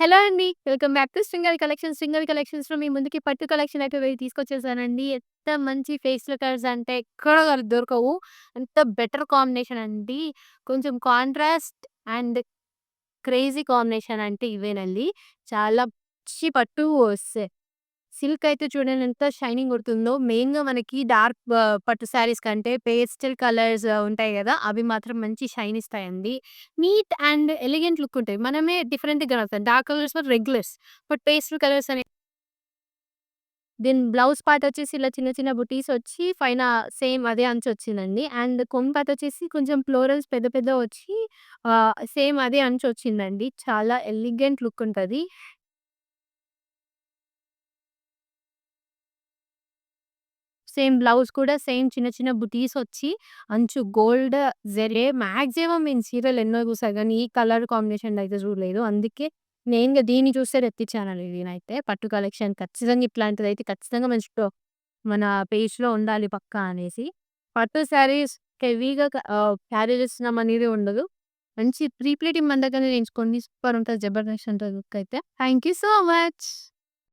Hello అండి. Welcome back to Shringari collections. శ్రింగరి కలెక్షన్స్‌లో మీ ముందుకి పట్టు కలెక్షన్ అయితే తీసుకొచ్చేసానండి. ఎంత మంచి పేస్టల్ కలర్స్ అంటే ఎక్కడ దొరకవు. ఎంత బెటర్ కాంబినేషన్ అండి. కొంచెం కాంట్రాస్ట్ అండ్ క్రేజీ కాంబినేషన్ అంటే ఇవేనండి. చాలా మంచి పట్టు సె సిల్క్ అయితే చూడండి ఎంత షైనింగ్ కొడుతుందో. మెయిన్‌గా మనకి డార్క్ పట్టు శారీస్ కంటే పేస్టల్ కలర్స్ ఉంటాయి గదా! అవి మాత్రం మంచి షైన్ ఇస్తాయండి. నీట్ అండ్ ఎలిగెంట్ లుక్ ఉంటాయి. మనమే డిఫరెంట్‌గా కనపడతాం. Dark colours regulars. But pastel colours అనే దీని బ్లౌజ్ పార్ట్ వచ్చేసి ఇలా చిన్న చిన్న బుటీస్ వచ్చి పైన సేమ్ అదే అంచొచ్చిందండి. అండ్ కొంగు పార్ట్ వచ్చేసి కొంచెం ఫ్లోరల్స్ పెద్ద పెద్దవొచ్చి సేమ్ అదే అంచొచ్చిందండి. చాలా ఎలిగెంట్ లుక్ ఉంటది. సేమ్ బ్లౌజ్ కూడా సేమ్ చిన్న చిన్న బుటీసొచ్చి అంచు గోల్డ్ జరీ మాక్సిమం నేను సీరియల్ ఎన్నో చూసా గానీ, ఈ కలర్ కాంబినేషన్‌లో అయితే చూడలేదు. అందుకే మెయిన్‌గా దీన్ని చూసే రెట్టిచ్చానండి నేనైతే. పట్టు కలెక్షన్ ఖచ్చితంగా ఇట్లాంటిదైతే ఖచ్చితంగా మన పేజ్‌లో ఉండాలి పక్కా అనేసి. పట్టు శారీస్ హెవీగా క్యారీ చేస్తున్నాం అనేది ఉండదు. మంచి ప్రీ ప్లీటింగ్ మన దగ్గరనే చేయించుకోండి. సూపర్ ఉంటది. జబర్దస్త్ ఉంటది లుక్ అయితే. Thank you so much.